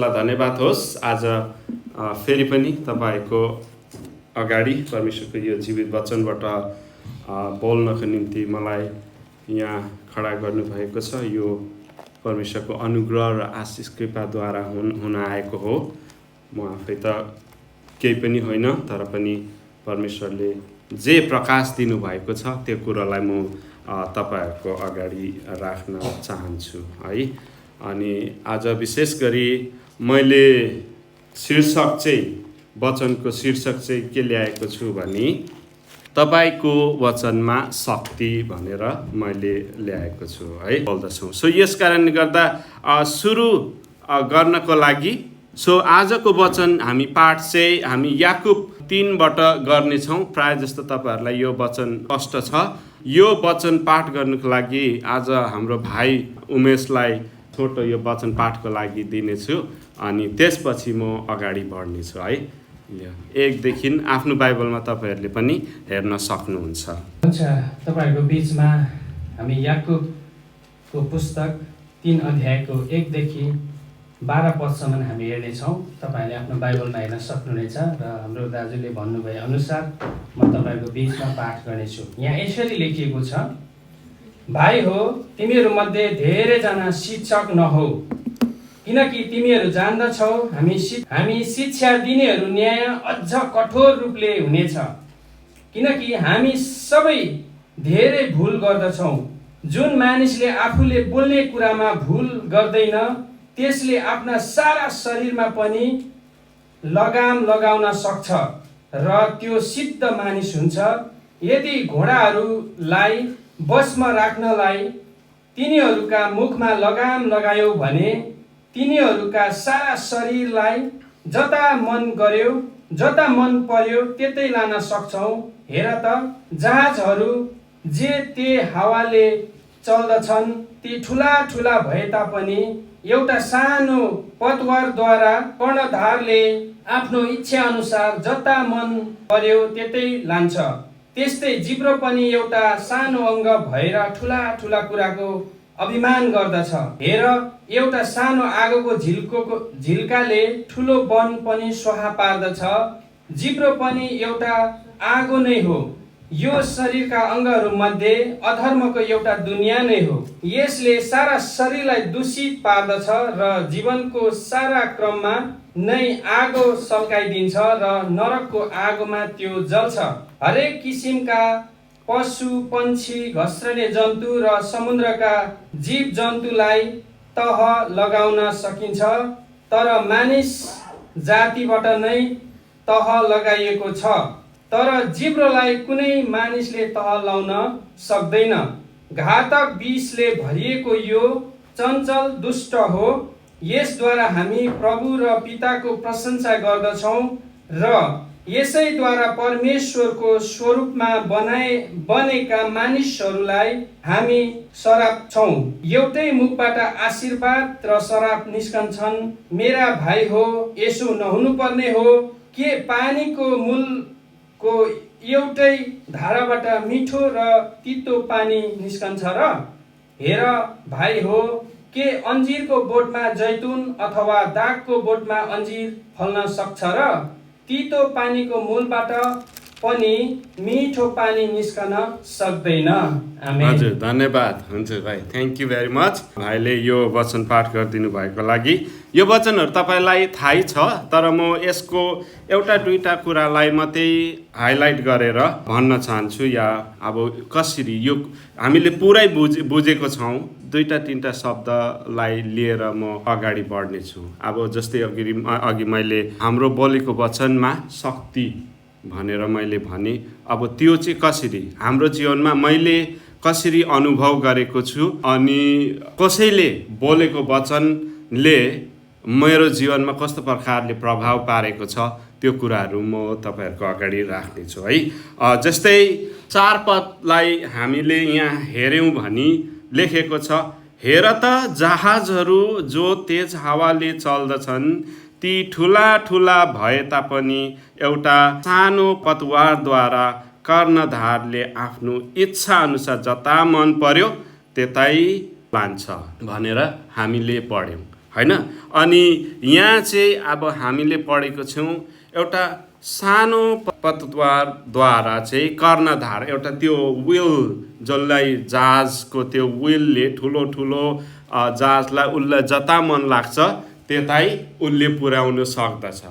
परमेश्वरलाई धन्यवाद होस्। आज फेरि पनि तपाईँको अगाडि परमेश्वरको यो जीवित वचनबाट बोल्नको निम्ति मलाई यहाँ खडा गर्नुभएको छ। यो परमेश्वरको अनुग्रह र आशिष कृपाद्वारा हुन आएको हो। म आफै त केही पनि होइन, तर पनि परमेश्वरले जे प्रकाश दिनुभएको छ त्यो कुरालाई म तपाईँहरूको अगाडि राख्न चाहन्छु है। अनि आज विशेष गरी मैले वचनको शीर्षक चाहिँ के ल्याएको छु भने तपाईँको वचनमा शक्ति भनेर मैले ल्याएको छु है बोल्दछु। सो यस कारणले गर्दा सुरु गर्नको लागि आजको वचन हामी पाठ चाहिँ हामी याकुब 3बाट गर्नेछौँ। प्राय जस्तो तपाईँहरूलाई यो वचन स्पष्ट छ। यो वचन पाठ गर्नुको लागि आज हाम्रो भाइ उमेशलाई छोटो यो वचन पाठको लागि दिनेछु अनि त्यसपछि म अगाडि बढ्नेछु है। 1 देखि आफ्नो बाइबलमा तपाईँहरूले पनि हेर्न सक्नुहुन्छ। हुन्छ, तपाईँहरूको बिचमा हामी याकुबको पुस्तक 3 अध्यायको 1 देखि 12 पदसम्म हामी हेर्नेछौँ। तपाईँहरूले आफ्नो बाइबलमा हेर्न सक्नुहुनेछ र हाम्रो दाजुले भन्नुभए अनुसार म तपाईँहरूको बिचमा पाठ गर्नेछु। यहाँ यसरी लेखिएको छ, भाइ हो, तिमीहरूमध्ये धेरैजना शिक्षक नहौ, किनकि तिमीहरू जान्दछौ हामी शिक्षा दिनेहरू न्याय अझ कठोर रूपले हुनेछ, किनकि हामी सबै धेरै भुल गर्दछौँ। जुन मानिसले आफूले बोल्ने कुरामा भुल गर्दैन त्यसले आफ्ना सारा शरीरमा पनि लगाम लगाउन सक्छ र त्यो सिद्ध मानिस हुन्छ। यदि घोडाहरूलाई बसमा राख्नलाई तिनीहरूका मुखमा लगाम लगायौ भने तिनीहरूका सारा शरीरलाई जता मन पर्यो त्यतै लान सक्छौ। हेर त, जहाजहरू जे ते हावाले चल्दछन् ती ठुला ठुला भए तापनि एउटा सानो पतवारद्वारा कर्णधारले आफ्नो इच्छा अनुसार जता मन पर्यो त्यतै लान्छ। त्यस्तै जिब्रो पनि एउटा सानो अङ्ग भएर ठुला ठुला कुराको अभिमान गर्दछ। हेर, एउटा सानो आगोको झिल्काले ठुलो वन पनि स्वाहा पार्दछ। जिब्रो पनि एउटा आगो नै हो। यो शरीरका अङ्गहरू मध्ये अधर्मको एउटा दुनिया नै हो। यसले सारा शरीरलाई दूषित पार्दछ र जीवनको सारा क्रममा नै आगो सल्काइदिन्छ र नरकको आगोमा त्यो जल्छ। हरेक किसिमका पशु पन्छी, घस्रने जन्तु र समुद्रका जीव जन्तुलाई तह लगाउन सकिन्छ, तर मानिस जातिबाट नै तह लगाइएको छ। तर जिब्रोलाई कुनै मानिसले तह लाउन सक्दैन। घातक विषले भरिएको यो चञ्चल दुष्ट हो। यसद्वारा हामी प्रभु र पिताको प्रशंसा गर्दछौँ र यसैद्वारा परमेश्वरको स्वरूपमा बनेका मानिसहरूलाई हामी सराप्छौँ। एउटै मुखबाट आशीर्वाद र सराप निस्कन्छन्। मेरा भाइ हो, यसो नहुनु पर्ने हो। के पानीको मूलको एउटै धाराबाट मिठो र तितो पानी निस्कन्छ र? हेर भाइ हो, के अन्जिरको बोटमा जैतुन अथवा दागको बोटमा अन्जिर फल्न सक्छ र? तितो पानीको मूलबाट पनि मिठो पानी निस्कन सक्दैन। आमेन। हजुर, धन्यवाद। हुन्छ भाइ, थ्याङ्क यू भेरी मच भाइले यो वचन पाठ गरिदिनु भएको लागि। यो वचनहरू तपाईँलाई थाहै छ, तर म यसको एउटा दुईटा कुरालाई मात्रै हाइलाइट गरेर भन्न चाहन्छु। या अब कसरी यो हामीले पुरै बुझेको छौँ, 2-3 शब्दलाई लिएर म अगाडि बढ्नेछु। अब जस्तै अघि मैले हाम्रो बोलेको वचनमा शक्ति भनेर मैले भने, अब त्यो चाहिँ कसरी हाम्रो जीवनमा मैले कसरी अनुभव गरेको छु अनि कसैले बोलेको वचनले मेरो जीवनमा कस्तो प्रकारले प्रभाव पारेको छ त्यो कुराहरू म तपाईँहरूको अगाडि राख्नेछु है। जस्तै 4 पदलाई हामीले यहाँ हेऱ्यौँ भनी लेखेको छ, हेर त, जहाजहरू जो तेज हावाले चल्दछन् ती ठुला ठुला भए तापनि एउटा सानो पतवारद्वारा कर्णधारले आफ्नो इच्छा अनुसार जता मन पर्यो त्यतै लान्छ भनेर हामीले पढ्यौँ। होइन। अनि यहाँ चाहिँ अब हामीले पढेको छौँ एउटा सानो पतवारद्वारा चाहिँ कर्णधार एउटा त्यो विल जसलाई जहाजको त्यो विलले ठुलो ठुलो जहाजलाई उसलाई जता मन लाग्छ त्यतै उसले पुर्याउन सक्दछ।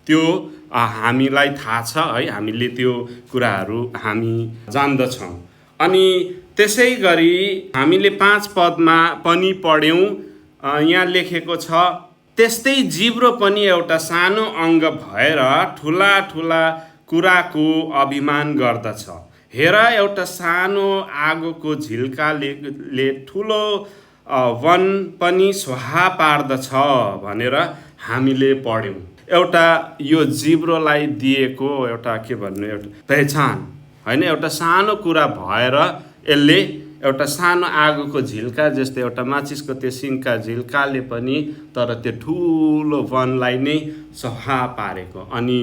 त्यो हामीलाई थाहा छ है, हामीले त्यो कुराहरू हामी जान्दछौँ। अनि त्यसै गरी हामीले 5 पदमा पनि पढ्यौँ, यहाँ लेखेको छ त्यस्तै जिब्रो पनि एउटा सानो अङ्ग भएर ठुला ठुला कुराको अभिमान गर्दछ। हेर एउटा सानो आगोको झिल्काले ठुलो वन पनि स्वाहा पार्दछ भनेर हामीले पढ्यौँ। एउटा यो जिब्रोलाई दिएको एउटा के भन्नु, एउटा पहिचान होइन, एउटा सानो कुरा भएर यसले एउटा सानो आगोको झिल्का जस्तै एउटा माचिसको त्यो सिङका झिल्काले पनि तर त्यो ठुलो वनलाई नै सफा पारेको। अनि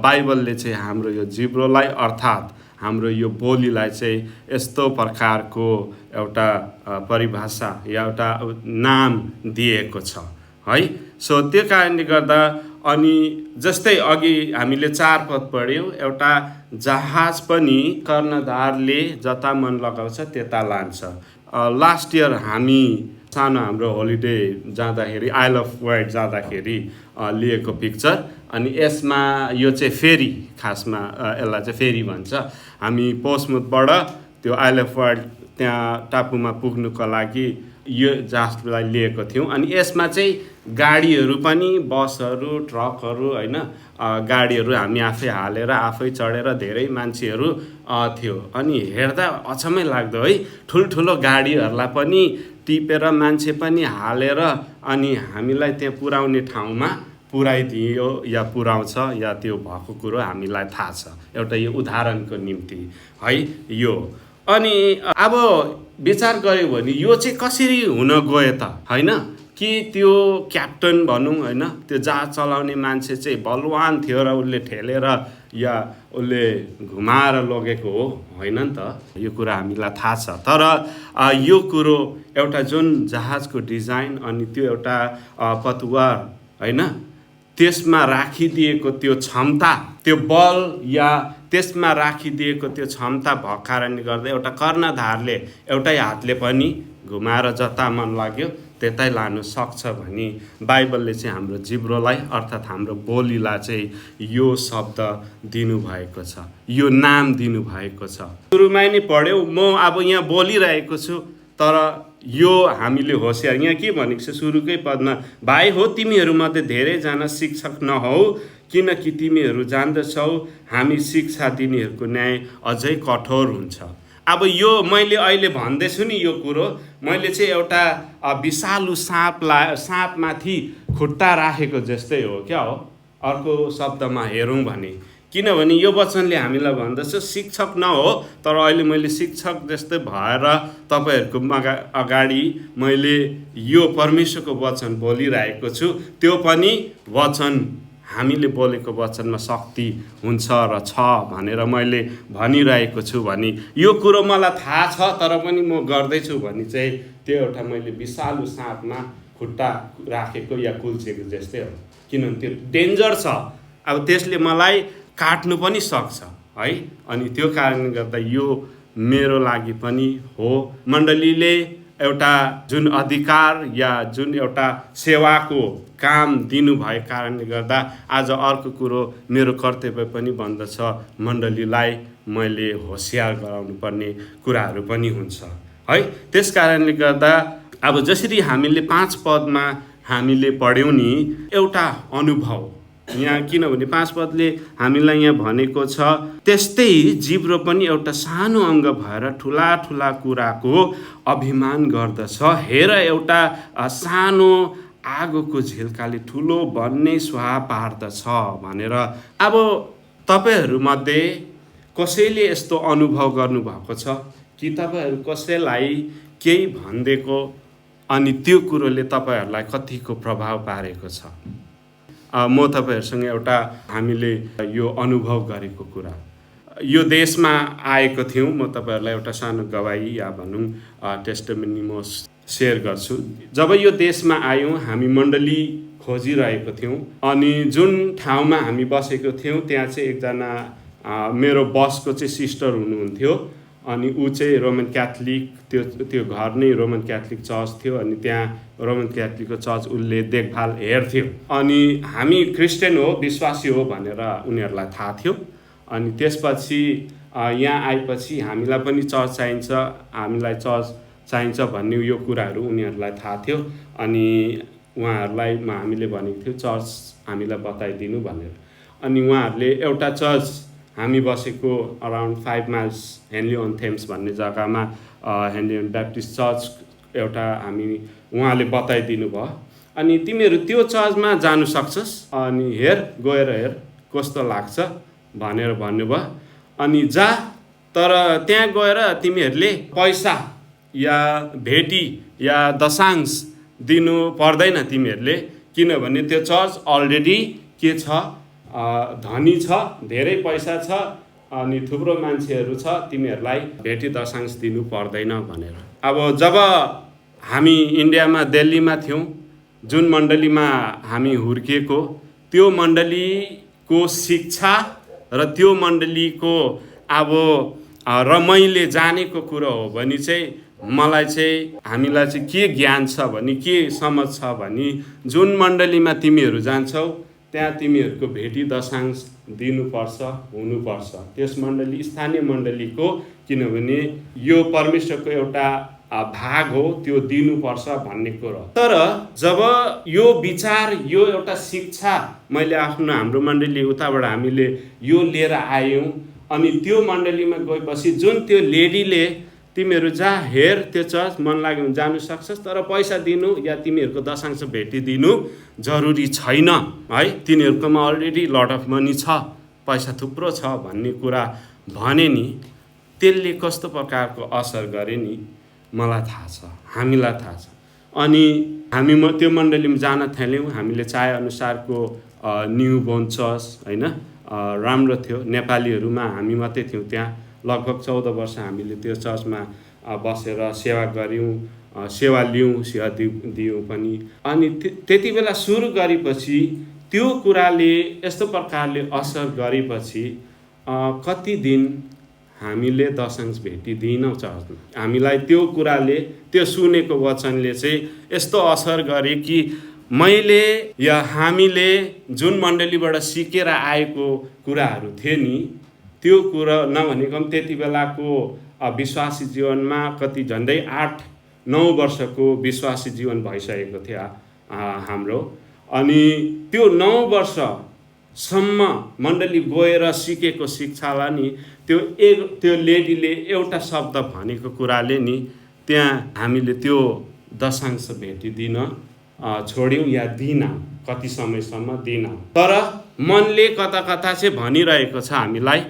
बाइबलले चाहिँ हाम्रो यो जिब्रोलाई अर्थात् हाम्रो यो बोलीलाई चाहिँ यस्तो प्रकारको एउटा परिभाषा या एउटा नाम दिएको छ है। सो त्यो कारणले गर्दा अनि जस्तै अघि हामीले 4 पद पढ्यौँ, एउटा जहाज पनि कर्णधारले जता मन लगाउँछ त्यता लान्छ। लास्ट इयर हामी सानो हाम्रो होलिडे जाँदाखेरि आइल अफ वाइट जाँदाखेरि लिएको पिक्चर। अनि यसमा यो चाहिँ फेरी, खासमा यसलाई चाहिँ फेरी भन्छ। हामी पोस्टमुथबाट त्यो आइल अफ वाइट त्यहाँ टापुमा पुग्नुको लागि यो जहाजलाई लिएको थियौँ। अनि यसमा चाहिँ गाडीहरू पनि, बसहरू, ट्रकहरू होइन, गाडीहरू हामी आफै हालेर आफै चढेर धेरै मान्छेहरू थियो। अनि हेर्दा अचम्मै लाग्दो है, ठुल्ठुलो गाडीहरूलाई पनि टिपेर मान्छे पनि हालेर अनि हामीलाई त्यहाँ पुर्याउने ठाउँमा पुर्याइदियो या पुर्याउँछ या त्यो भएको कुरो हामीलाई थाहा छ। एउटा यो उदाहरणको निम्ति है यो। अनि अब विचार गऱ्यो भने यो चाहिँ कसरी हुन गयो त होइन, कि त्यो क्याप्टन भनौँ होइन, त्यो जहाज चलाउने मान्छे चाहिँ बलवान थियो र उसले ठेलेर या उसले घुमाएर लगेको हो, होइन नि त, यो कुरा हामीलाई थाहा छ। तर यो कुरो एउटा जुन जहाजको डिजाइन अनि त्यो एउटा पतवार होइन, त्यसमा राखिदिएको त्यो क्षमता, त्यो बल या त्यसमा राखिदिएको त्यो क्षमता भएको कारणले गर्दा एउटा कर्णधारले एउटै हातले पनि घुमाएर जता मन लाग्यो त्यतै लानु सक्छ भनी बाइबलले चाहिँ हाम्रो जिब्रोलाई अर्थात् हाम्रो बोलीलाई चाहिँ यो शब्द दिनुभएको छ, यो नाम दिनुभएको छ। सुरुमै नै पढ्यौँ, म अब यहाँ बोलिरहेको छु तर यो हामीले होसियार, यहाँ के भनेको छ सुरुकै पदमा, भाइ हो तिमीहरूमध्ये धेरैजना शिक्षक नहौ किनकि तिमीहरू जान्दछौ हामी शिक्षा दिनेहरूको न्याय अझै कठोर हुन्छ। अब यो मैले अहिले भन्दैछु नि यो कुरो, मैले चाहिँ एउटा विषालु साँपमाथि खुट्टा राखेको जस्तै हो क्या हो, अर्को शब्दमा हेरौँ भने। किनभने यो वचनले हामीलाई भन्दछ शिक्षक नहो, तर अहिले मैले शिक्षक जस्तै भएर तपाईँहरूको अगाडि मैले यो परमेश्वरको वचन बोलिरहेको छु। त्यो पनि वचन हामीले बोलेको वचनमा शक्ति हुन्छ र छ भनेर मैले भनिरहेको छु भनी यो कुरो मलाई थाहा छ तर पनि म गर्दैछु भनी चाहिँ त्यो एउटा मैले विषालु साँपमा खुट्टा राखेको या कुल्चेको जस्तै हो। किनभने त्यो डेन्जर छ, अब त्यसले मलाई काट्नु पनि सक्छ है। अनि त्यो कारणले गर्दा यो मेरो लागि पनि हो। मण्डलीले एउटा जुन अधिकार या जुन एउटा सेवाको काम दिनुभएको कारणले गर्दा आज अर्को कुरो मेरो कर्तव्य पनि बन्दछ, मण्डलीलाई मैले होसियार गराउनु पर्ने कुराहरू पनि हुन्छ है। त्यस कारणले गर्दा अब जसरी हामीले 5 पदमा हामीले पढ्यौँ नि एउटा अनुभव यहाँ, किनभने 5 पदले हामीलाई यहाँ भनेको छ त्यस्तै जिब्रो पनि एउटा सानो अङ्ग भएर ठुला ठुला कुराको अभिमान गर्दछ। हेर एउटा सानो आगोको झिल्काले ठुलो भन्ने स्वाहा पार्दछ भनेर। अब तपाईँहरूमध्ये कसैले यस्तो अनुभव गर्नुभएको छ कि तपाईँहरू कसैलाई केही भनिदिएको अनि त्यो कुरोले तपाईँहरूलाई कतिको प्रभाव पारेको छ? म तपाईँहरूसँग एउटा हामीले यो अनुभव गरेको कुरा, यो देशमा आएको थियौँ, म तपाईँहरूलाई एउटा सानो गवाही या भनौँ टेस्टिमोनी म सेयर गर्छु। जब यो देशमा आयौँ हामी मण्डली खोजिरहेको थियौँ अनि जुन ठाउँमा हामी बसेको थियौँ त्यहाँ चाहिँ एकजना मेरो बसको चाहिँ सिस्टर हुनुहुन्थ्यो अनि ऊ चाहिँ रोमन क्याथोलिक, त्यो घर नै रोमन क्याथोलिक चर्च थियो अनि त्यहाँ रोमन क्याथोलिकको चर्च उसले देखभाल हेर्थ्यो अनि हामी क्रिस्चियन हो, विश्वासी हो भनेर उनीहरूलाई थाहा थियो। अनि त्यसपछि यहाँ आएपछि हामीलाई पनि चर्च चाहिन्छ, हामीलाई चर्च चाहिन्छ भन्ने यो कुराहरू उनीहरूलाई थाहा थियो अनि उहाँहरूलाई हामीले भनेको थियो चर्च हामीलाई बताइदिनु भनेर। अनि उहाँहरूले एउटा चर्च हामी बसेको around 5 miles Henley on Thames भन्ने जग्गामा हेनली अन ब्याप्टिस्ट चर्च एउटा उहाँले बताइदिनु भयो अनि तिमीहरू त्यो चर्चमा जानु सक्छस् अनि गएर हेर कस्तो लाग्छ भनेर भन्नुभयो। अनि जा, तर त्यहाँ गएर तिमीहरूले पैसा या भेटी या दशांश दिनु पर्दैन तिमीहरूले, किनभने त्यो चर्च अलरेडी के छ, धनी छ, धेरै पैसा छ अनि थुप्रो मान्छेहरू छ, तिमीहरूलाई भेटी दशांश दिनु पर्दैन भनेर। अब जब हामी इन्डियामा दिल्लीमा थियौँ, जुन मण्डलीमा हामी हुर्किएको त्यो मण्डलीको शिक्षा र त्यो मण्डलीको अब र मैले जानेको कुरो हो भने चाहिँ मलाई चाहिँ हामीलाई चाहिँ के ज्ञान छ भने, के समझ छ भने जुन मण्डलीमा तिमीहरू जान्छौ त्यहाँ तिमीहरूको भेटी दशांश दिनुपर्छ, हुनुपर्छ त्यस मण्डली स्थानीय मण्डलीको, किनभने यो परमेश्वरको एउटा भाग हो, त्यो दिनुपर्छ भन्ने कुरो। तर जब यो विचार, यो एउटा शिक्षा मैले हाम्रो मण्डली उताबाट हामीले यो लिएर आयौँ अनि त्यो मण्डलीमा गएपछि जुन त्यो लेडीले तिमीहरू जा हेर त्यो चर्च मन लाग्यो भने जानु सक्छस्, तर पैसा दिनु या तिमीहरूको दशांश भेटी दिनु जरुरी छैन है, तिनीहरूकोमा अलरेडी लट अफ मनी छ, पैसा थुप्रो छ भन्ने कुरा भने नि त्यसले कस्तो प्रकारको असर गरे नि मलाई थाहा छ, हामीलाई थाहा छ। अनि हामी त्यो मण्डलीमा जान थाल्यौँ, हामीले चाहे अनुसारको न्यू बोर्न चर्च होइन, राम्रो थियो। नेपालीहरूमा हामी मात्रै थियौँ त्यहाँ, लगभग 14 वर्ष हामीले त्यो चर्चमा बसेर सेवा गऱ्यौँ, सेवा लियौँ, सेवा दियौँ पनि। अनि त्यति बेला सुरु गरेपछि त्यो कुराले यस्तो प्रकारले असर गरेपछि कति दिन हामीले दशांश भेटी दिएनौँ चर्चमा। हामीलाई त्यो कुराले, त्यो सुनेको वचनले चाहिँ यस्तो असर गरे कि मैले या हामीले जुन मण्डलीबाट सिकेर आएको कुराहरू थिए नि, त्यो कुरा नभनेको पनि त्यति बेलाको विश्वासी जीवनमा कति झन्डै 8-9 वर्षको विश्वासी जीवन भइसकेको थियो हाम्रो। अनि त्यो 9 वर्षसम्म मण्डली गएर सिकेको शिक्षालाई नि त्यो लेडीले एउटा शब्द भनेको कुराले नि त्यहाँ हामीले त्यो दशांश भेटी दिन छोड्यौँ या दिनौँ, कति समयसम्म दिनौँ। तर मनले कता कता चाहिँ भनिरहेको छ हामीलाई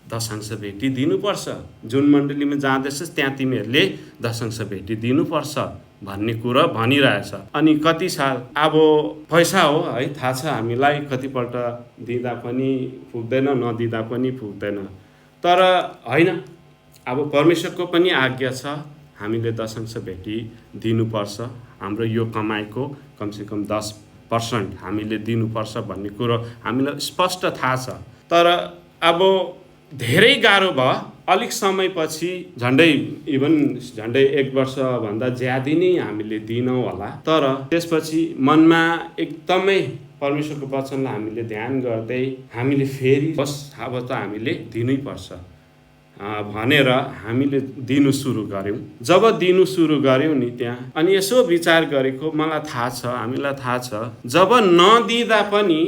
दशांश भेटी दिनुपर्छ, जुन मण्डलीमा जाँदैछस् त्यहाँ तिमीहरूले दशांश भेटी दिनुपर्छ भन्ने कुरा भनिरहेछ। अनि कति साल अब पैसा हो है, थाहा छ हामीलाई, कतिपल्ट दिँदा पनि पुग्दैन, नदिँदा पनि पुग्दैन। तर होइन, अब परमेश्वरको पनि आज्ञा छ, हामीले दशांश भेटी दिनुपर्छ, हाम्रो यो कमाइको कमसेकम 10% हामीले दिनुपर्छ भन्ने कुरो हामीलाई स्पष्ट थाहा छ। तर अब धेरै गाह्रो भयो, अलिक समयपछि झन्डै 1 वर्षभन्दा ज्यादा नै हामीले दिनौँ होला। तर त्यसपछि मनमा एकदमै परमेश्वरको वचनलाई हामीले ध्यान गर्दै हामीले फेरि बस अब त हामीले दिनै पर्छ भनेर हामीले दिनु सुरु गऱ्यौँ। जब दिनु सुरु गऱ्यौँ नि त्यहाँ, अनि यसो विचार गरेको मलाई थाहा छ, हामीलाई थाहा छ, जब नदिँदा पनि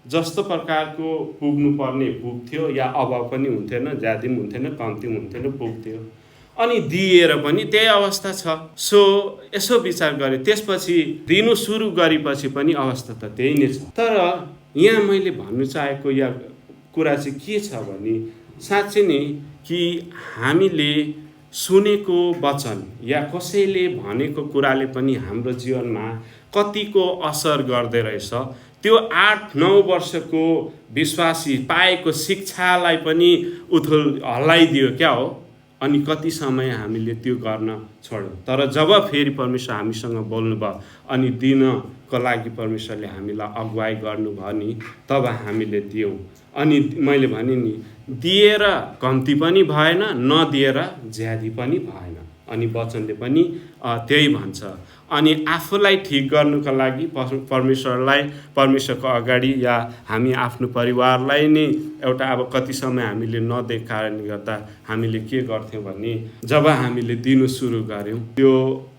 जस्तो प्रकारको पुग्नुपर्ने पुग्थ्यो या अभाव पनि हुन्थेन, ज्यादा पनि हुन्थेन, कम्ती पनि हुन्थेन, पुग्थ्यो। अनि दिएर पनि त्यही अवस्था छ। सो यसो विचार गरेँ, त्यसपछि दिनु सुरु गरेपछि पनि अवस्था त त्यही नै छ। तर यहाँ मैले भन्नु चाहेको या कुरा चाहिँ के छ भने, साँच्चै नै कि हामीले सुनेको वचन या कसैले भनेको कुराले पनि हाम्रो जीवनमा कतिको असर गर्दै रहेछ, त्यो 8-9 वर्षको विश्वासी पाएको शिक्षालाई पनि हल्लाइदियो क्या हो। अनि कति समय हामीले त्यो गर्न छोड्यौँ। तर जब फेरि परमेश्वर हामीसँग बोल्नुभयो अनि दिनको लागि परमेश्वरले हामीलाई अगुवाई गर्नुभयो नि, तब हामीले दियौँ। अनि मैले भने नि, दिएर कम्ती पनि भएन, नदिएर ज्यादी पनि भएन। अनि वचनले पनि त्यही भन्छ। अनि आफूलाई ठिक गर्नुको लागि परमेश्वरको अगाडि या हामी आफ्नो परिवारलाई नै एउटा अब कति समय हामीले नदिएको कारणले गर्दा हामीले के गर्थ्यौँ भने, जब हामीले दिनु सुरु गऱ्यौँ त्यो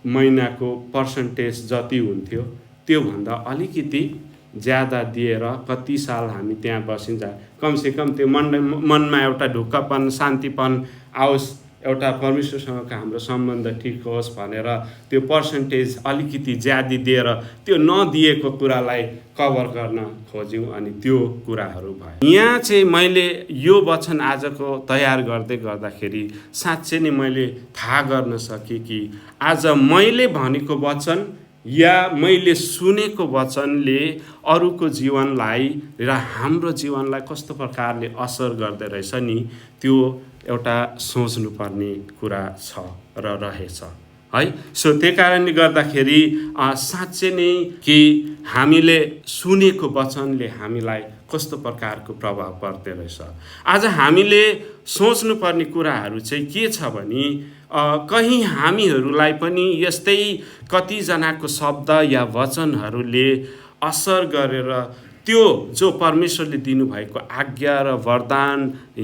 महिनाको पर्सेन्टेज जति हुन्थ्यो त्योभन्दा अलिकति ज्यादा दिएर कति साल हामी त्यहाँ बसिन्छ, कमसेकम त्यो मनमा एउटा ढुक्कपन, शान्तिपन आओस्, एउटा परमेश्वरसँगको हाम्रो सम्बन्ध ठिक होस् भनेर त्यो पर्सेन्टेज अलिकति ज्यादा दिएर त्यो नदिएको कुरालाई कभर गर्न खोज्यौँ। अनि त्यो कुराहरू भयो। यहाँ चाहिँ मैले यो वचन आजको तयार गर्दै गर्दाखेरि साँच्चै नै मैले थाहा गर्न सकेँ कि आज मैले भनेको वचन या मैले सुनेको वचनले अरूको जीवनलाई र हाम्रो जीवनलाई कस्तो प्रकारले असर गर्दै रहेछ नि, त्यो एउटा सोच्नुपर्ने कुरा छ र रहेछ है। सो त्यही कारणले गर्दाखेरि साँच्चै नै कि हामीले सुनेको वचनले हामीलाई कस्तो प्रकारको प्रभाव पर्दो रहेछ। आज हामीले सोच्नुपर्ने कुराहरू चाहिँ के छ भने, कहीँ हामीहरूलाई पनि यस्तै कतिजनाको शब्द या वचनहरूले असर गरेर त्यो जो परमेश्वरले दिनुभएको आज्ञा र वरदान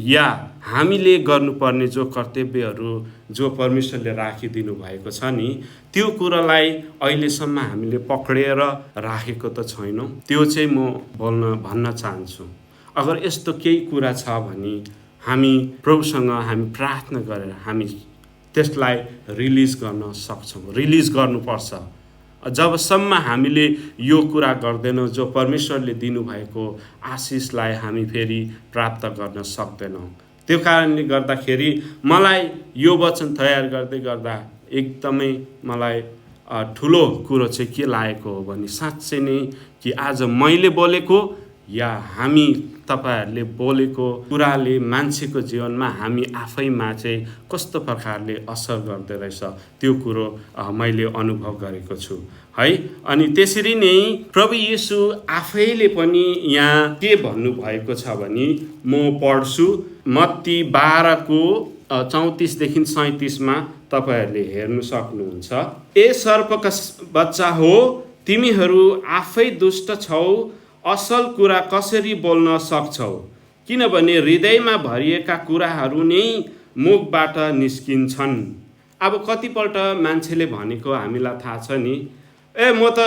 या हामीले गर्नुपर्ने जो कर्तव्यहरू जो परमेश्वरले राखिदिनु भएको छ नि, त्यो कुरालाई अहिलेसम्म हामीले पक्रेर राखेको त छैनौँ। त्यो चाहिँ म भन्न चाहन्छु। अगर यस्तो केही कुरा छ भने हामी प्रभुसँग हामी प्रार्थना गरेर हामी त्यसलाई रिलिज गर्न सक्छौँ, रिलिज गर्नुपर्छ। जबसम्म हामीले यो कुरा गर्दैनौँ, जो परमेश्वरले दिनुभएको आशिषलाई हामी फेरि प्राप्त गर्न सक्दैनौँ। त्यो कारणले गर्दाखेरि मलाई यो वचन तयार गर्दै गर्दा एकदमै मलाई ठुलो कुरो चाहिँ के लागेको हो भने, साँच्चै नै कि आज मैले बोलेको या हामी तपाईहरूले बोलेको कुराले मान्छेको जीवनमा हामी आफैमा चाहिँ कस्तो प्रकारले असर गर्दै रहेछ त्यो कुरो मैले अनुभव गरेको छु है। अनि त्यसरी नै प्रभु येशू आफैले पनि यहाँ के भन्नुभएको छ भने, म पढ्छु मत्ती 12को 34देखि 37मा तपाईहरूले हेर्नु सक्नुहुन्छ। ए सर्पका बच्चा हो, तिमीहरू आफै दुष्ट छौ, असल कुरा कसरी बोल्न सक्छौ? किनभने हृदयमा भरिएका कुराहरू नै मुखबाट निस्किन्छन्। अब कतिपल्ट मान्छेले भनेको हामीलाई थाहा छ नि, म त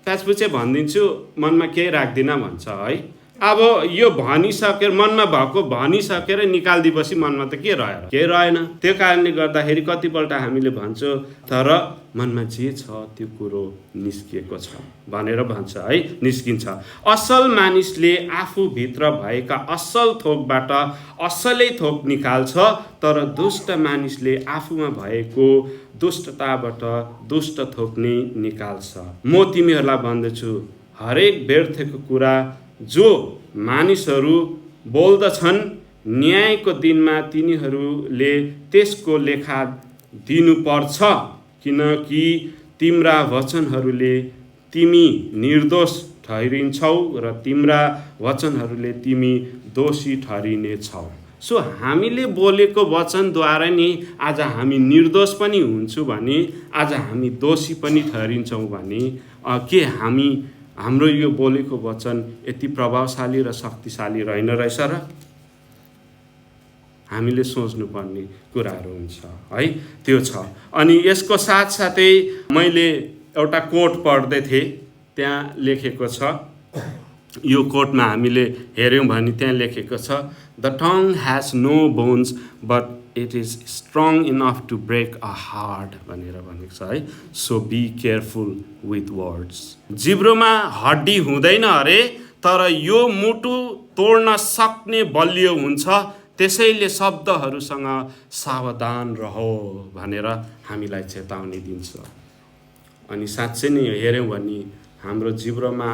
प्याचपुचे भनिदिन्छु, मनमा केही राख्दिनँ भन्छ है। अब यो भनिसकेर मनमा भएको भनिसकेर निकालिदिएपछि मनमा त के रह्यो, केही रहेन। त्यो कारणले गर्दाखेरि कतिपल्ट हामीले भन्छौँ, तर मनमा जे छ त्यो कुरो निस्किएको छ भनेर भन्छ है, निस्किन्छ। असल मानिसले आफूभित्र भएका असल थोकबाट असलै थोक निकाल्छ, तर दुष्ट मानिसले आफूमा भएको दुष्टताबाट दुष्ट थोक नै निकाल्छ। म तिमीहरूलाई भन्दछु, हरेक व्यर्थको कुरा जो मानिसहरू बोल्दछन्, न्यायको दिनमा तिनीहरूले त्यसको लेखा दिनुपर्छ, किनकि तिम्रा वचनहरूले तिमी निर्दोष ठहरिन्छौ र तिम्रा वचनहरूले तिमी दोषी ठहरिनेछौ। सो हामीले बोलेको वचनद्वारा नि आज हामी निर्दोष पनि हुन्छौँ भने, आज हामी दोषी पनि ठहरिन्छौँ भने के हाम्रो यो बोलेको वचन यति प्रभावशाली र शक्तिशाली रहेन रहेछ र? हामीले सोच्नुपर्ने कुराहरू हुन्छ है, त्यो छ। अनि यसको साथसाथै मैले एउटा कोट पढ्दै थिएँ, त्यहाँ लेखेको छ, यो कोटमा हामीले हेऱ्यौँ भने त्यहाँ लेखेको छ, the tongue has no bones but it is strong enough to break a heart भनेर भनेको छ है। So be careful with words. जिब्रोमा हड्डी हुँदैन अरे, तर यो मुटु तोड्न सक्ने बलियो हुन्छ, त्यसैले शब्दहरूसँग सावधान रहो भनेर हामीलाई चेतावनी दिन्छ। अनि साँच्चै नै हेऱ्यौँ भने हाम्रो जिब्रोमा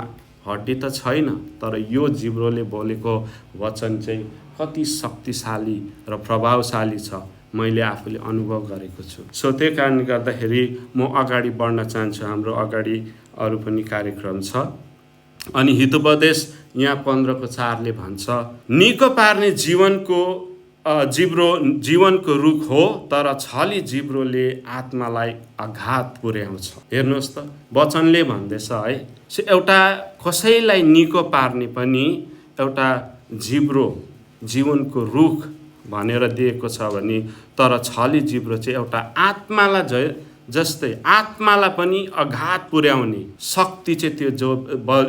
हड्डी त छैन, तर यो जिब्रोले बोलेको वचन चाहिँ कति शक्तिशाली र प्रभावशाली छ। मैले आफूले अनुभव गरेको छु। सो त्यही कारणले गर्दाखेरि म अगाडि बढ्न चाहन्छु। हाम्रो अगाडि अरू पनि कार्यक्रम छ। अनि हितोपदेश यहाँ 15:4 भन्छ, निको पार्ने जीवनको रुख हो, तर छली जिब्रोले आत्मालाई आघात पुर्याउँछ। हेर्नुहोस् त, वचनले भन्दैछ है, एउटा कसैलाई निको पार्ने पनि एउटा जिब्रो, जीवनको रुख भनेर दिएको छ भने, तर छली जिब्रो चाहिँ एउटा आत्मालाई जस्तै आत्मालाई पनि आघात पुर्याउने शक्ति चाहिँ त्यो जो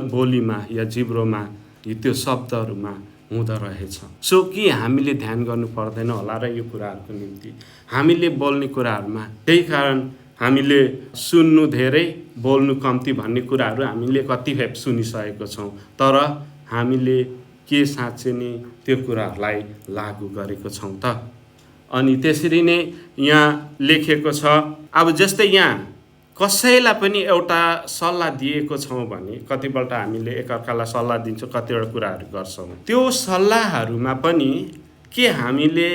बोलीमा या जिब्रोमा त्यो शब्दहरूमा हुँदो रहेछ। सो कि हामीले ध्यान गर्नु पर्दैन होला र यो कुराहरूको निम्ति हामीले बोल्ने कुराहरूमा? त्यही कारण हामीले सुन्नु धेरै बोल्नु कम्ती भन्ने कुराहरू हामीले कतिपय सुनिसकेको छौँ, तर हामीले के साँच्चै नै त्यो कुराहरूलाई लागू गरेको छौँ त? अनि त्यसरी नै यहाँ लेखेको छ, अब जस्तै यहाँ कसैलाई पनि एउटा सल्लाह दिएको छौँ भने कतिपल्ट हामीले एकअर्कालाई सल्लाह दिन्छौँ, कतिवटा कुराहरू गर्छौँ। त्यो सल्लाहहरूमा पनि के हामीले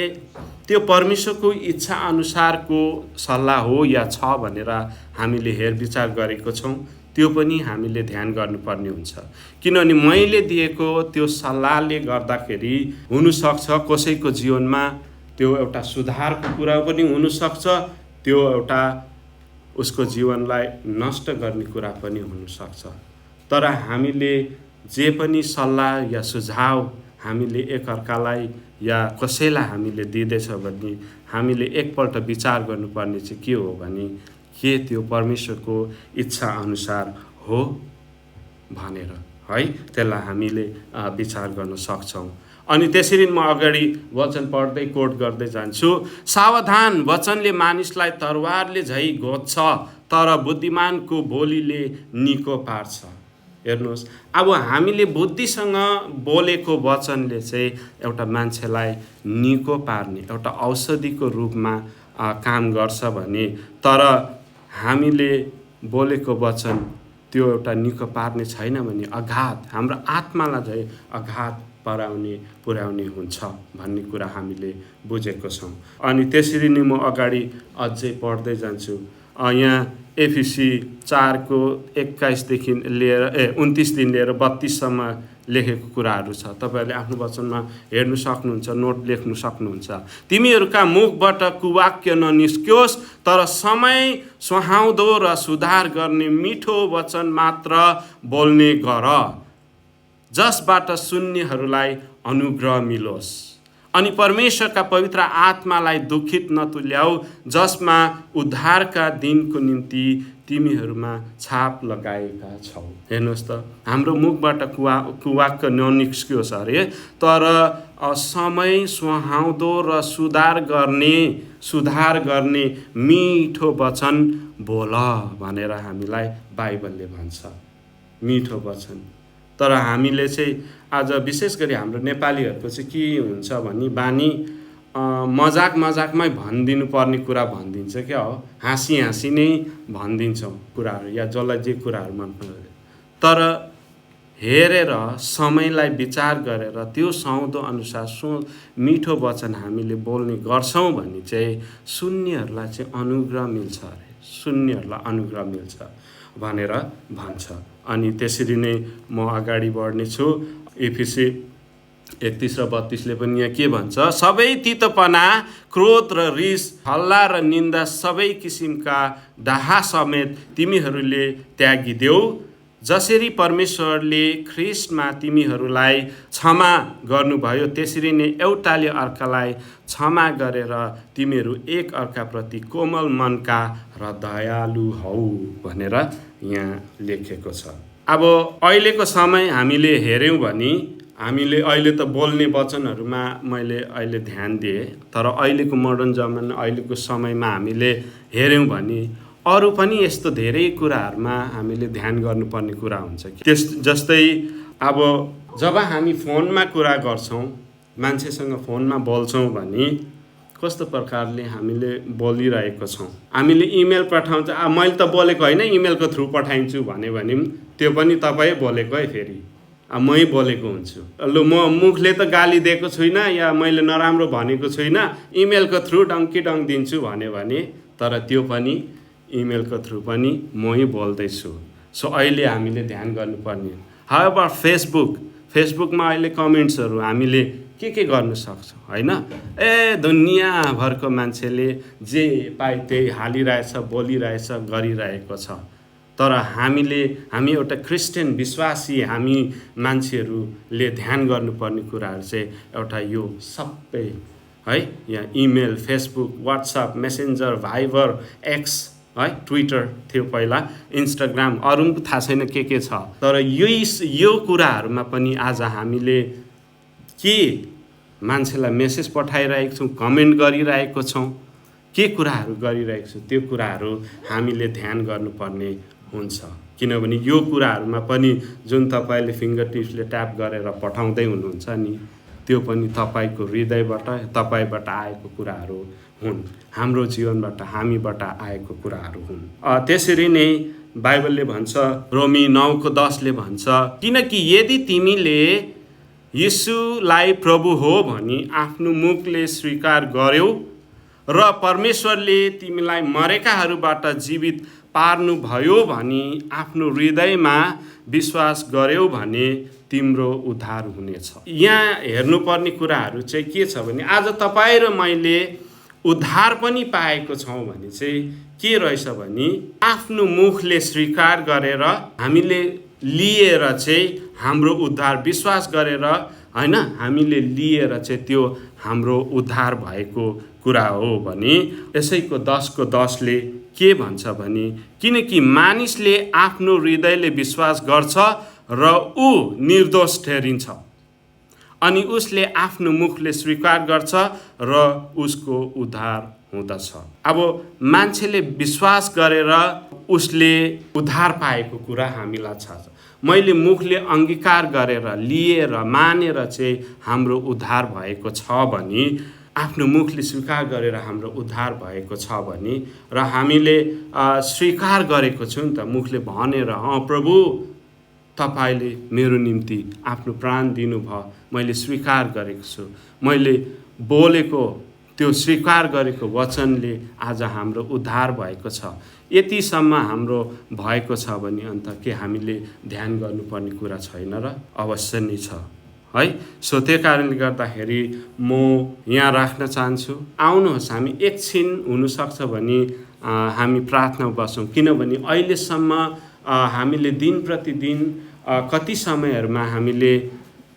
त्यो परमेश्वरको इच्छा अनुसारको सल्लाह हो या छ भनेर हामीले हेरविचार गरेको छौँ? त्यो पनि हामीले ध्यान गर्नुपर्ने हुन्छ। किनभने मैले दिएको त्यो सल्लाहले गर्दाखेरि हुनसक्छ कसैको जीवनमा त्यो एउटा सुधारको कुरा पनि हुनसक्छ, त्यो एउटा उसको जीवनलाई नष्ट गर्ने कुरा पनि हुनसक्छ। तर हामीले जे पनि सल्लाह या सुझाव हामीले एकअर्कालाई या कसैलाई हामीले दिँदैछ भने हामीले एकपल्ट विचार गर्नुपर्ने चाहिँ के हो भने, के त्यो परमेश्वरको इच्छा अनुसार हो भनेर है, त्यसलाई हामीले विचार गर्न सक्छौँ। अनि त्यसरी म अगाडि वचन पढ्दै कोट गर्दै जान्छु। सावधान, वचनले मानिसलाई तरवारले झै घोच्छ, तर बुद्धिमानको बोलीले निको पार्छ। हेर्नुहोस्, अब हामीले बुद्धिसँग बोलेको वचनले चाहिँ एउटा मान्छेलाई निको पार्ने एउटा औषधिको रूपमा काम गर्छ भने, तर हामीले बोलेको वचन त्यो एउटा निको पार्ने छैन भने आघात, हाम्रो आत्मालाई चाहिँ आघात पुर्याउने हुन्छ भन्ने कुरा हामीले बुझेको छौँ। अनि त्यसरी नै म अगाडि अझै पढ्दै जान्छु। यहाँ एफिसी 4:21 लिएर 29 लिएर 32 लेखेको कुराहरू छ। तपाईँहरूले आफ्नो वचनमा हेर्नु सक्नुहुन्छ, नोट लेख्नु सक्नुहुन्छ। तिमीहरूका मुखबाट कुवाक्य ननिस्क्योस्, तर समय सुहाउँदो र सुधार गर्ने मिठो वचन मात्र बोल्ने गर, जसबाट सुन्नेहरूलाई अनुग्रह मिलोस्। अनि परमेश्वरका पवित्र आत्मालाई दुखित नतुल्याऊ, जसमा उद्धारका दिनको निम्ति तिमीहरूमा छाप लगाएका छौ। हेर्नुहोस् त, हाम्रो मुखबाट कुवाक्क ननिस्कियोस् अरे, तर समय सुहाउँदो र सुधार गर्ने मिठो वचन बोल भनेर हामीलाई बाइबलले भन्छ। मिठो वचन। तर हामीले चाहिँ आज विशेष गरी हाम्रो नेपालीहरूको चाहिँ के हुन्छ भने बानी मजाकमै भनिदिनु पर्ने कुरा भनिदिन्छ क्या हो, हाँसी नै भनिदिन्छौँ कुराहरू, या जसलाई जे कुराहरू मन पर्छ। तर हेरेर समयलाई विचार गरेर त्यो सुहाउँदो अनुसार मिठो वचन हामीले बोल्ने गर्छौँ भने चाहिँ सुन्नेहरूलाई चाहिँ अनुग्रह मिल्छ अरे, सुन्नेहरूलाई अनुग्रह मिल्छ भनेर भन्छ। अनि त्यसरी नै म अगाडि बढ्नेछु। एफिसी 31 र 32 पनि यहाँ के भन्छ, सबै तितोपना, क्रोध र रिस, हल्ला र निन्दा, सबै किसिमका डाहा समेत तिमीहरूले त्यागिदेऊ, जसरी परमेश्वरले ख्रिस्टमा तिमीहरूलाई क्षमा गर्नुभयो, त्यसरी नै एउटाले अर्कालाई क्षमा गरेर तिमीहरू एक अर्काप्रति कोमल मनका र दयालु हौ भनेर यहाँ लेखेको छ। अब अहिलेको समय हामीले हेऱ्यौँ भने हामीले अहिले त बोल्ने वचनहरूमा मैले अहिले ध्यान दिएँ, तर अहिलेको मोडर्न जमाना अहिलेको समयमा हामीले हेऱ्यौँ भने अरू पनि यस्तो धेरै कुराहरूमा हामीले ध्यान गर्नुपर्ने कुरा हुन्छ। जस्तै अब जब हामी फोनमा कुरा गर्छौँ, मान्छेसँग फोनमा बोल्छौँ भने कस्तो प्रकारले हामीले बोलिरहेको छौँ। हामीले इमेल पठाउँछ, मैले त बोलेको होइन, इमेलको थ्रु पठाइन्छु भने त्यो पनि तपाईँ बोलेको है। फेरि मै बोलेको हुन्छु। ल म मुखले त गाली दिएको छुइनँ या मैले नराम्रो भनेको छुइनँ, इमेलको थ्रु डङ्की दिन्छु भन्यो भने, तर त्यो पनि इमेलको थ्रु पनि मै बोल्दैछु। सो अहिले हामीले ध्यान गर्नुपर्ने। हाउएभर फेसबुकमा अहिले कमेन्ट्सहरू हामीले के गर्नु सक्छौँ होइन? दुनियाँभरको मान्छेले जे पाए त्यही हालिरहेछ, बोलिरहेछ, गरिरहेको छ। तर हामी एउटा क्रिस्चियन विश्वासी हामी मान्छेहरूले ध्यान गर्नुपर्ने कुराहरू चाहिँ एउटा यो सबै है, यहाँ email, Facebook, WhatsApp, messenger, Viber, x है, ट्विटर थियो पहिला, इन्स्टाग्राम, अरू पनि थाहा छैन के छ। तर यो कुराहरूमा पनि आज हामीले के मान्छेलाई मेसेज पठाइरहेको छौँ, कमेन्ट गरिरहेको छौँ, के कुराहरू गरिरहेको छौँ, त्यो कुराहरू हामीले ध्यान गर्नुपर्ने हुन्छ। किनभने यो कुराहरूमा पनि जुन तपाईँले फिङ्गर टिप्सले ट्याप गरेर पठाउँदै हुनुहुन्छ नि, त्यो पनि तपाईँको हृदयबाट, तपाईँबाट आएको कुराहरू हुन्, हाम्रो जीवनबाट, हामीबाट आएको कुराहरू हुन्। त्यसरी नै बाइबलले भन्छ, रोमी 9:10 भन्छ, किनकि यदि तिमीले येशूलाई प्रभु हो भनी आफ्नो मुखले स्वीकार गर्यौ र परमेश्वरले तिमीलाई मरेकाहरूबाट जीवित पार्नुभयो भनी आफ्नो हृदयमा विश्वास गर्यौ भने तिम्रो उद्धार हुनेछ। यहाँ हेर्नुपर्ने कुराहरू चाहिँ के छ भने, आज तपाईँ र मैले उद्धार पनि पाएको छौँ भने चाहिँ के रहेछ भने, आफ्नो मुखले स्वीकार गरेर हामीले लिएर चाहिँ हाम्रो उद्धार, विश्वास गरेर होइन, हामीले लिएर चाहिँ त्यो हाम्रो उद्धार भएको कुरा हो भने, यसैको 10:10 के भन्छ भने, किनकि मानिसले आफ्नो हृदयले विश्वास गर्छ र ऊ निर्दोष ठहरिन्छ, अनि उसले आफ्नो मुखले स्वीकार गर्छ र उसको उद्धार हुँदछ। अब मान्छेले विश्वास गरेर उसले उद्धार पाएको कुरा हामीलाई थाहा छ। मैले मुखले अङ्गीकार गरेर, लिएर, मानेर चाहिँ हाम्रो उद्धार भएको छ भने, आफ्नो मुखले स्वीकार गरेर हाम्रो उद्धार भएको छ भने, र हामीले स्वीकार गरेको छौँ नि त, मुखले भनेर, प्रभु तपाईँले मेरो निम्ति आफ्नो प्राण दिनुभयो, मैले स्वीकार गरेको छु, मैले बोलेको त्यो स्वीकार गरेको वचनले आज हाम्रो उद्धार भएको छ, यतिसम्म हाम्रो भएको छ भने अन्त के हामीले ध्यान गर्नुपर्ने कुरा छैन र? अवश्य नै छ है। सो त्यो कारणले गर्दाखेरि म यहाँ राख्न चाहन्छु, आउनुहोस् हामी एकछिन हुनसक्छ भने हामी प्रार्थना बसौँ। किनभने अहिलेसम्म हामीले दिन प्रतिदिन कति समयहरूमा हामीले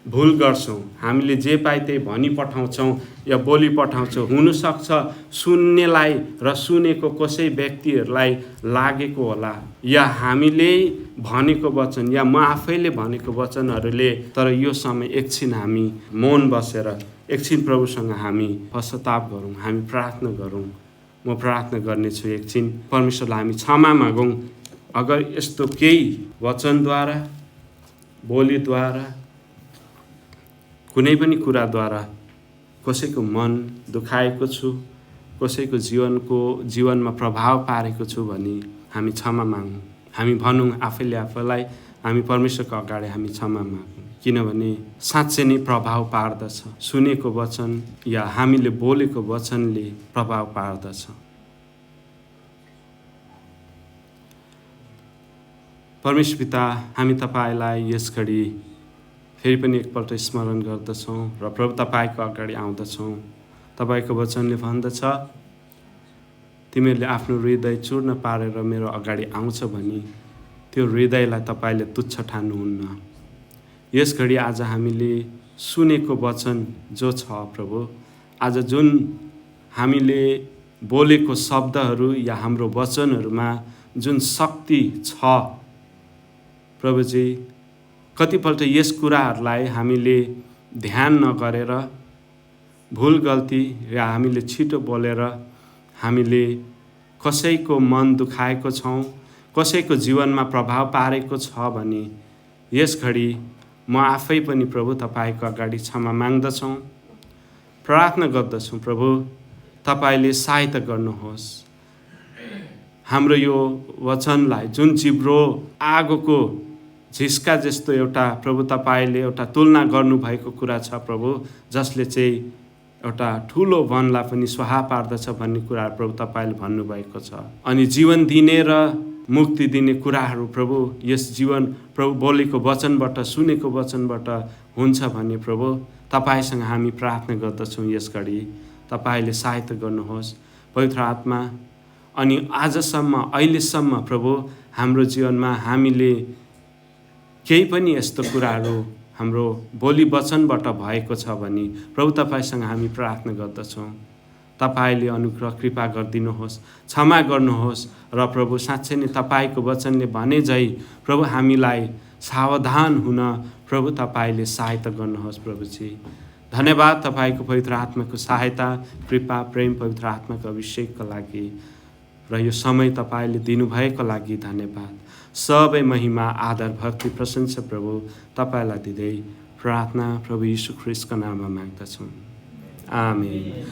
भुल गर्छौँ, हामीले जे पाए त्यही भनी पठाउँछौँ या बोली पठाउँछौँ। हुनसक्छ सुन्नेलाई र सुनेको कसै व्यक्तिहरूलाई लागेको होला, या हामीले भनेको वचन या म आफैले भनेको वचनहरूले, तर यो समय एकछिन हामी मौन बसेर एकछिन प्रभुसँग हामी पश्चाताप गरौँ, हामी प्रार्थना गरौँ। म प्रार्थना गर्नेछु, एकछिन परमेश्वरलाई हामी क्षमा मागौँ। अगर यस्तो केही वचनद्वारा, बोलीद्वारा, कुनै पनि कुराद्वारा कसैको मन दुखाएको छु, कसैको जीवनमा प्रभाव पारेको छु भने हामी क्षमा मागौँ। हामी भनौँ आफैले आफैलाई, हामी परमेश्वरको अगाडि हामी क्षमा मागौँ। किनभने साँच्चै नै प्रभाव पार्दछ, सुनेको वचन या हामीले बोलेको वचनले प्रभाव पार्दछ। परमेश्वर पिता, हामी तपाईँलाई यस घडी फेरि पनि एकपल्ट स्मरण गर्दछौँ र प्रभु तपाईँको अगाडि आउँदछौँ। तपाईँको वचनले भन्दछ, तिमीहरूले आफ्नो हृदय चूर्ण पारेर मेरो अगाडि आउँछ भने त्यो हृदयलाई तपाईँले तुच्छ ठान्नुहुन्न। यस घडी आज हामीले सुनेको वचन जो छ प्रभु, आज जुन हामीले बोलेको शब्दहरू या हाम्रो वचनहरूमा जुन शक्ति छ प्रभुजी, कतिपल्ट यस कुराहरूलाई हामीले ध्यान नगरेर, भुल गल्ती या हामीले छिटो बोलेर हामीले कसैको मन दुखाएको छौँ, कसैको जीवनमा प्रभाव पारेको छ भने यस घडी म आफै पनि प्रभु तपाईँको अगाडि क्षमा माग्दछौँ, प्रार्थना गर्दछौँ। प्रभु तपाईँले सहायता गर्नुहोस्, हाम्रो यो वचनलाई जुन जिब्रो आगोको झिस्का जस्तो एउटा प्रभु तपाईँले एउटा तुलना गर्नुभएको कुरा छ प्रभु, जसले चाहिँ एउटा ठुलो वनलाई पनि स्वाहा पार्दछ भन्ने कुरा प्रभु तपाईँले भन्नुभएको छ। अनि जीवन दिने र मुक्ति दिने कुराहरू प्रभु यस जीवन प्रभु बोलेको वचनबाट, सुनेको वचनबाट हुन्छ भन्ने प्रभु तपाईँसँग हामी प्रार्थना गर्दछौँ। यस घडी तपाईँले सहायता गर्नुहोस् पवित्र आत्मा। अनि आजसम्म अहिलेसम्म प्रभु हाम्रो जीवनमा हामीले केही पनि यस्तो कुराहरू हाम्रो बोली वचनबाट भएको छ भने प्रभु तपाईँसँग हामी प्रार्थना गर्दछौँ। तपाईँले अनुग्रह कृपा गरिदिनुहोस्, क्षमा गर्नुहोस् र प्रभु साँच्चै नै तपाईँको वचनले भने झै प्रभु हामीलाई सावधान हुन प्रभु तपाईँले सहायता गर्नुहोस्। प्रभुजी धन्यवाद तपाईँको पवित्र आत्माको सहायता, कृपा, प्रेम, पवित्र आत्माको अभिषेकको लागि र यो समय तपाईँले दिनुभएको लागि धन्यवाद। सबै महिमा, आदर, भक्ति, प्रशंसा प्रभु तपाईँलाई दिँदै प्रार्थना प्रभु यीशु ख्रीष्टको नाममा माग्दछौँ। आमेन।